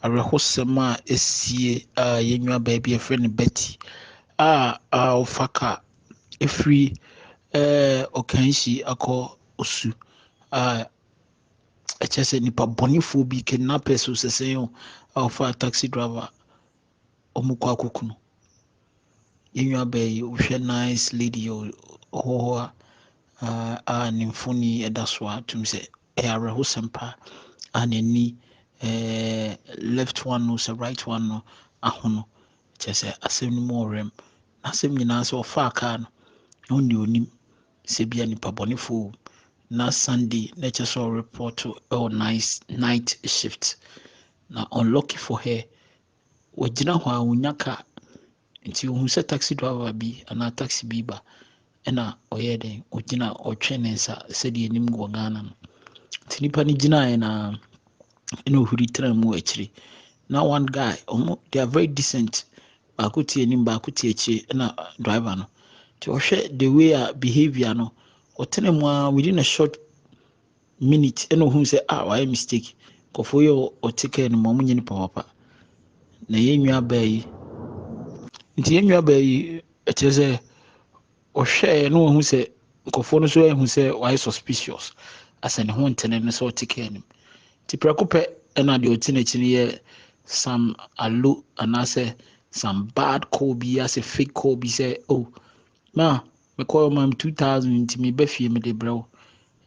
awerɛhosɛm a ɛsie a yɛnwa baabi a yɛfrɛ no Betty a ɔfa ka ɛfiri ɔkanhyi akɔ osu a ɛkyɛ sɛ nipa bɔnefoɔ bi kidnappers o sɛsɛn o a ɔfa taxi driver ɔmo kɔ akɔku no. Yɛnwa baayi wohwɛ nice lady ɔwɔ hɔ a ne mfoni ɛda so a tum sɛ ɛyɛ awerɛhosɛm paa a n'ani left one no sɛ right one no aho no kyerɛ sɛ asɛm no mu ɔwerɛm na asɛm nyinaa sɛ ɔfaa kaa no na ɔne onim sɛ bia nipa bɔnefoɔ na Sunday na kyerɛ sɛ ɔreport ɛwɔ night shift na unlucky for her wɔgyina hɔ a wonya kaa nti ohun sɛ taxi driver bi anaa taxi bi ba ɛna ɔyɛ den ɔgyina ɔtwe ne nsa sɛdeɛ anim wɔ Ghana no nti nipa no gyinaeɛ na ɛna ohuri tena mu akyiri na one guy they are very decent baako te anim baako te akyiri ɛna driver no nti ɔhwɛ the way a behavior no ɔtena mu a within a short minute ɛna ohun sɛ wayɛ mistake kɔfoɔ yɛ ɔte kaa no mu ɔmo nyɛ nipa papa na yɛnwa baayi nti yɛnwa baayi ɛkyerɛ sɛ ɔhwɛ na ɔhu sɛ nkɔfoɔ no so ɛhu sɛ wayɛ suspicious asɛ ne ho ntene no sɛ ɔte kaa no mu nti prɛko pɛ ɛna deɛ ɔte n'akyi no yɛ some alo anaasɛ some bad call bi asɛ fake call bi sɛ ma mekɔɔ mam 2000 nti meba fie mede brɛ wo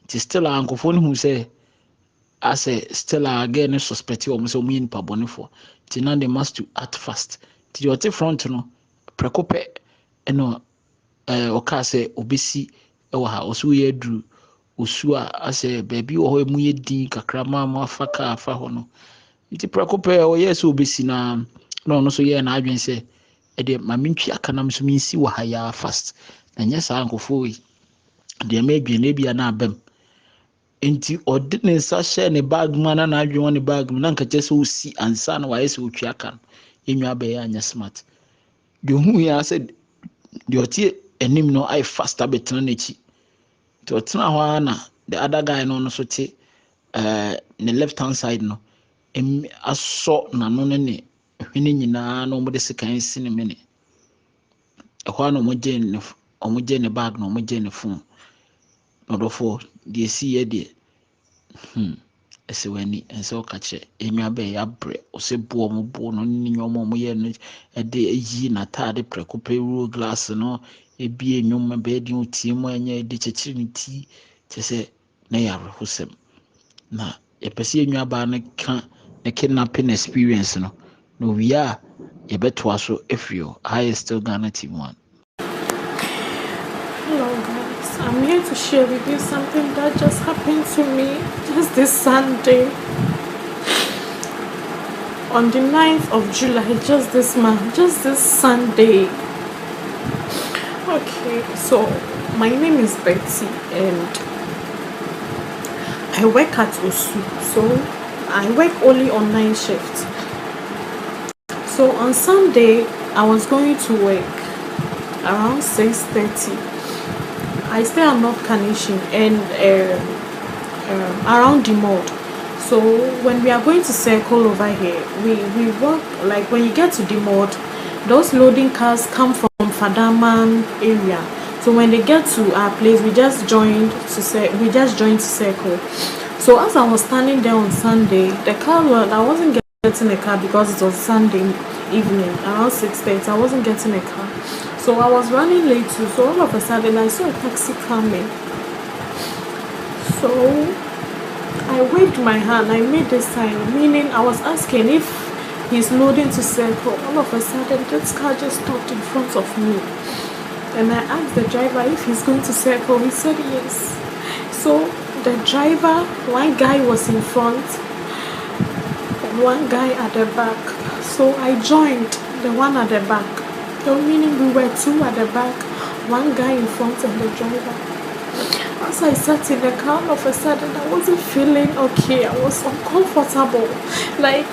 nti still a nkɔfoɔ no hu sɛ asɛ still a girl no suspect wɔn sɛ ɔmo yɛ nipa bɔnefoɔ nti na they must to act fast nti deɛ ɔte front no prɛko pɛ ɛna ɔkaa sɛ obɛsi ɛwɔ ha ɔso yɛ aduru osu a asɛ baabi wɔ hɔ emu yɛ din kakra ma afa kaa afa hɔ no nti prɛko pɛ ɔyɛ sɛ obɛsi na ɔno so yɛ n'adwene sɛ ɛdeɛ ma mentwi aka nam so mensi wɔ ha yɛ fast na nyɛ saa nkɔfoɔ yi deɛ ma adwene bi a na abam nti ɔde ne nsa hyɛ ne bag mu na n'adwene wɔ ne bag mu na nka kyɛ sɛ osi ansa na wayɛ sɛ otwi aka no enwa bɛyɛ anya smart deɛ hu yɛ sɛ deɛ ɔte anim no ayɛ fast abɛtena n'akyi nti ɔtena hɔ a na the other guy no so te ne left hand side no asɔ n'ano ne hwene nyinaa na ɔmo de sekan si ne mene ɛhɔ a na ɔmo gye ne bag na ɔmo gye ne phone na ɔdɔfoɔ deɛ si yɛ deɛ ɛsɛ w'ani ɛsɛ ɔka kyerɛ enwa bɛyɛ abrɛ ɔsɛ boɔ ɔmo boɔ no ne nneɛma ɔmo yɛ no ɛde ayi n'ataade prɛko pɛ wuro glass no ebie nnwom bɛyɛ de otie mu ɛnyɛ de kyekyere ne ti kyerɛ sɛ na yɛ awerɛhosɛm na yɛpɛ sɛ enwa baa no ka ne kidnapping experience no na owie a yɛbɛtoa so afiri hɔ I still Ghana team 1. Hello guys, I'm here to share with you something that just happened to me just this Sunday on the 9th of July, just this month, just this Sunday. Okay, so my name is Betty and I work at Osu, so I work only on night shift. So on Sunday I was going to work around 6:30. I stay at North Carnation and around the mall. So when we are going to circle over here, we walk, like when you get to the mall, those loading cars come from Fadaman area. So when they get to our place, we just joined to circle. So as I was standing there on Sunday, I wasn't getting a car because it was Sunday evening around 6:30. I wasn't getting a car. So I was running late too, so all of a sudden I saw a taxi coming. So I waved my hand, I made this sign, meaning I was asking if he's loading to circle. All of a sudden this car just stopped in front of me. And I asked the driver if he's going to circle. He said yes. So the driver, one guy was in front and one guy at the back. So I joined the one at the back. So meaning we were two at the back, one guy in front and the driver. As I sat in the car, all of a sudden I wasn't feeling okay. I was uncomfortable. Like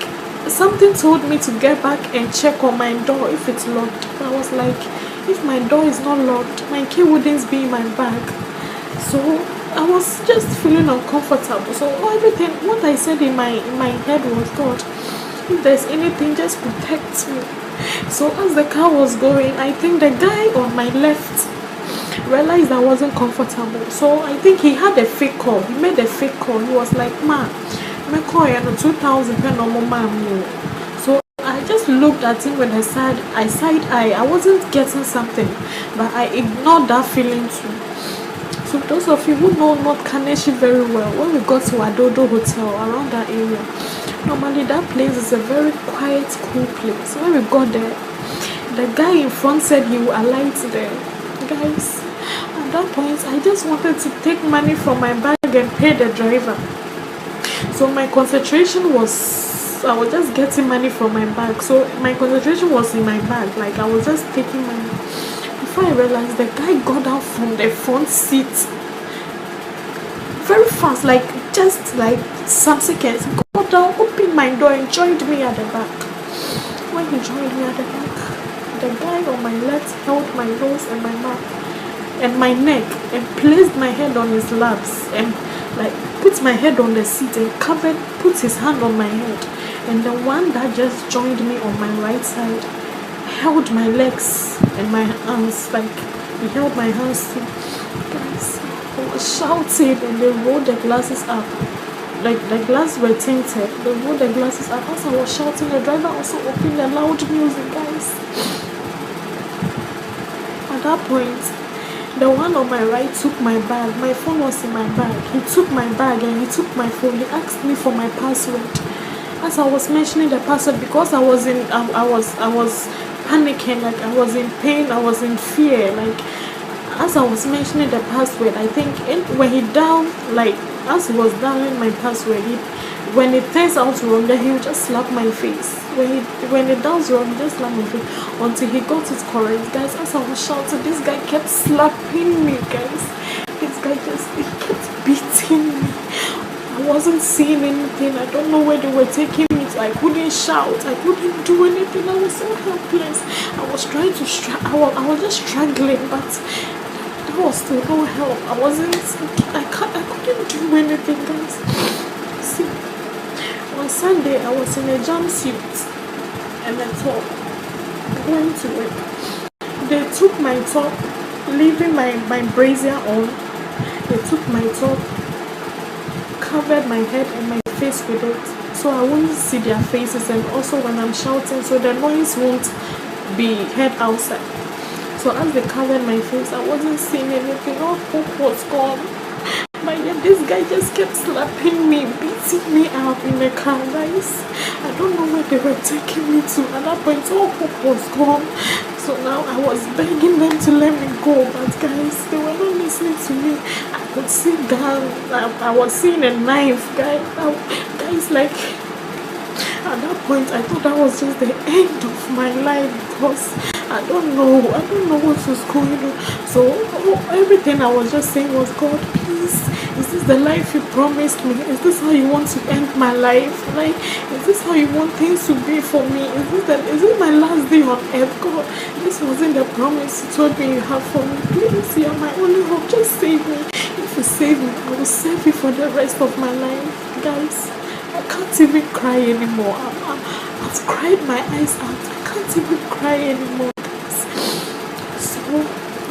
something told me to get back and check on my door if it's locked. I was like, if my door is not locked, my key wouldn't be in my bag. So I was just feeling uncomfortable. So everything, what I said in my head was, God, If there's anything, just protect me. So as the car was going, I think the guy on my left realized I wasn't comfortable. So I think he had a fake call. He made a fake call. He was like, "Ma, me call you 2,000 pen on my mom." So I just looked at him with a side eye. I wasn't getting something, but I ignored that feeling too. So those of you who know North Kaneshi very well, when we got to Adodo Hotel around that area, normally that place is a very quiet, cool place. When we got there, the guy in front said he will alight there. Guys, at that point, I just wanted to take money from my bag and pay the driver. So my concentration was, I was just getting money from my bag. So my concentration was in my bag, like I was just taking money. Before I realized, the guy got out from the front seat very fast, like just like some seconds. He got down, opened my door, and joined me at the back. When he joined me at the back, the guy on my left held my nose and my mouth and my neck and placed my head on his laps and like put my head on the seat and put his hand on my head. And the one that just joined me on my right side held my legs and my arms, like he held my hands too. Guys, I was shouting and they rolled the glasses up. Like the glasses were tinted. They rolled the glasses up. As I was shouting, the driver also opened the loud music, guys. At that point, the one on my right took my bag. My phone was in my bag. He took my bag and he took my phone. He asked me for my password. As I was mentioning the password, because I was panicking, like I was in pain, I was in fear. Like as I was mentioning the password, I think when he down, like as he was downing my password, when it turns out wrong, then he would just slap my face. When it downs wrong, he just slap my face until he got it correct. Guys, as I was shouting, this guy kept slapping me, guys. This guy he kept beating me. I wasn't seeing anything. I don't know where they were taking me to. I couldn't shout. I couldn't do anything. I was so helpless. I was trying to I was just struggling, but there was still no help. I couldn't do anything, guys. See, on Sunday I was in a jumpsuit and a top going to work. They took my top, leaving my brazier on. They took my top, covered my head and my face with it, so I won't see their faces, and also when I'm shouting, so the noise won't be heard outside. So as they covered my face, I wasn't seeing anything. All hope was gone. But yet this guy just kept slapping me, beating me up in the car, guys. I don't know where they were taking me to. At that point, all hope was gone. So now I was begging them to let me go, but guys, they were not listening to me. I could see gun. I was seeing a knife, guys. Guys, like at that point, I thought that was just the end of my life, because I don't know what was going on. So everything I was just saying was, God, please, is this the life you promised me? Is this how you want to end my life? Like, is this how you want things to be for me? Is this my last day on earth? God, this wasn't the promise you told me you have for me. Please, you are my only hope. Just save me. If you save me, I will save you for the rest of my life. Guys, I can't even cry anymore. I've cried my eyes out. I can't even cry anymore. So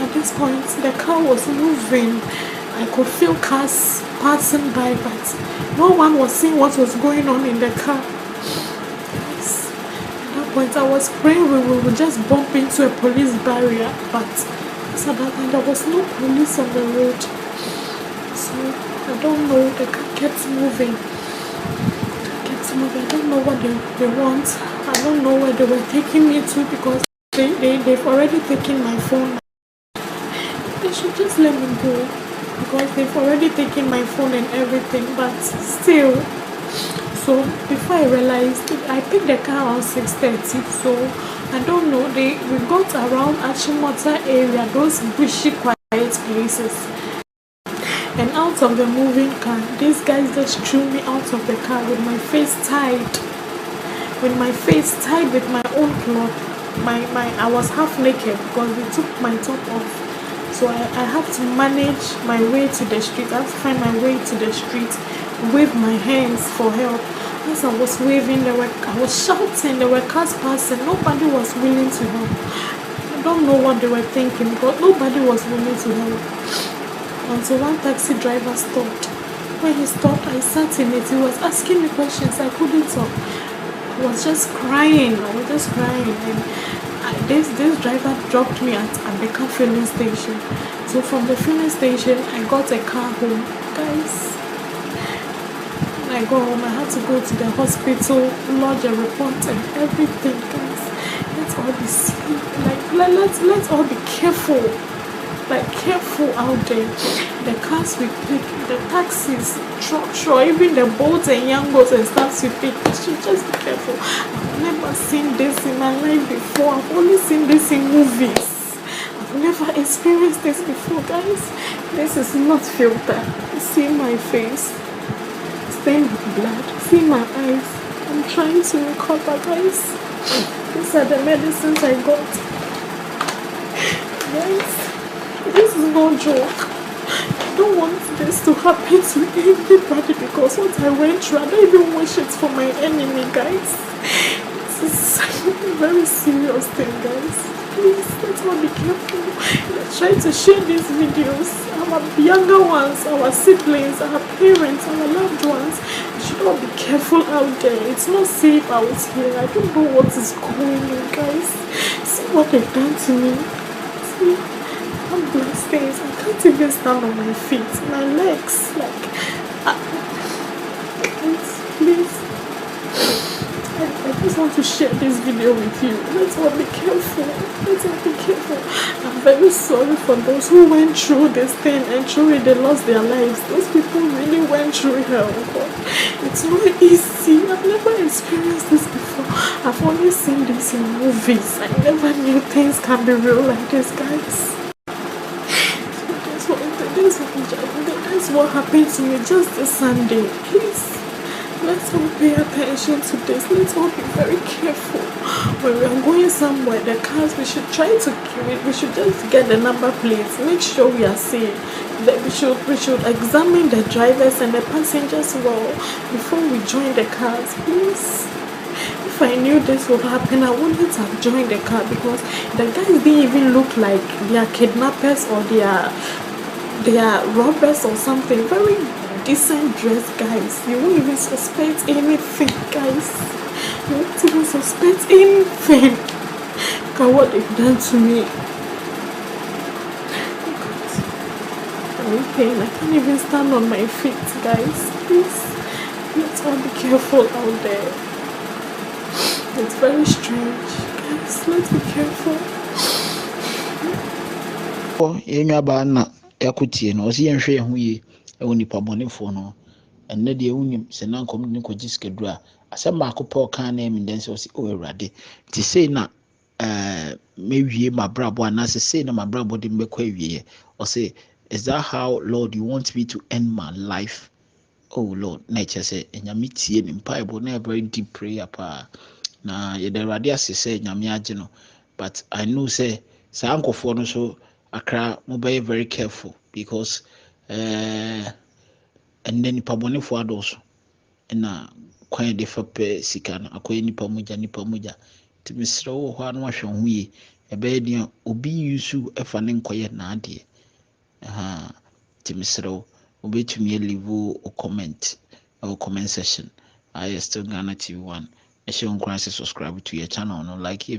at this point, the car was moving. I could feel cars passing by, but no one was seeing what was going on in the car. Yes. At that point, I was praying we would just bump into a police barrier, but at that time, there was no police on the road. So I don't know. The car kept moving. I don't know what they want. I don't know where they were taking me to, because they've already taken my phone. They should just let me go, because they've already taken my phone and everything. But still, so before I realized, I picked the car around 6:30. So I don't know. We got around Achimota area, those bushy, quiet places. And out of the moving car, these guys just threw me out of the car with my face tied. With my face tied with my own cloth. I was half naked because they took my top off. So I had to manage my way to the street. I had to find my way to the street, wave my hands for help. As I was waving, I was shouting, there were cars passing, nobody was willing to help. I don't know what they were thinking, but nobody was willing to help. Until one taxi driver stopped. When he stopped, I sat in it. He was asking me questions. I couldn't talk. I was just crying. And this driver dropped me at the car filling station. So from the filling station, I got a car home. Guys, when I got home, I had to go to the hospital, lodge a report and everything. Guys, let's all be let's all be careful. Careful out there. The cars we pick, the taxis, trucks, or even the boats and young boats and stuff we pick, we should just be careful. I've never seen this in my life before. I've only seen this in movies. I've never experienced this before, guys. This is not filtered. See my face, stained with blood. See my eyes. I'm trying to recover, guys. These are the medicines I got. Guys, this is no joke. I don't want this to happen to anybody because what I went through, I don't even wish it for my enemy, guys. This is a very serious thing, guys. Please, let's all be careful. Let's try to share these videos. Our younger ones, our siblings, our parents, our loved ones, we should all be careful out there. It's not safe out here. I don't know what is going on, guys. See what they've done to me. See? I'm bloodstains. I can't even stand on my feet. My legs, please. I just want to share this video with you. Let's all be careful. Let's all be careful. I'm very sorry for those who went through this thing and truly they lost their lives. Those people really went through hell. God. It's not easy. I've never experienced this before. I've only seen this in movies. I never knew things can be real like this, guys. That's what happened to me just this Sunday. Please, let's all pay attention to this. Let's all be very careful. When we are going somewhere, the cars, we should just get the number plates. Make sure we are safe. That we should examine the drivers and the passengers well before we join the cars. Please. If I knew this would happen, I wouldn't have joined the car because the guys didn't even look like they are kidnappers or they are robbers or something. Very decent dressed guys. You won't even suspect anything, guys. You won't even suspect anything. Look at what they've done to me. I'm in pain. I can't even stand on my feet, guys. Please, let's all be careful out there. It's very strange, guys. Let's be careful. Yakutie no osi yenhwe yehu yi ewo nipa bonefo no enne de ewunim se na nkom ne koji skedu a asem ba akopɔ kan na emi den se osi o awurade ti sei na mewie mabrabo ana se sei na mabrabo de mbekɔ awie o say is that how Lord you want me to end my life? Oh Lord, na eche se enyame tie ni Bible na very deep prayer pa na ye de awurade ase se enyame age no, but I know say sa ankofo no so Accra, be very careful because and then nipa bonefo adoso na kwan de fa pe sika no akoye nipa muja ti misre wo ho anu ahwe ho yi ebe de obi yusu efa ne nkoye na ade ti misre wo obetumi leave o comment section. I still Ghana TV1. I show subscribe to your channel no like it.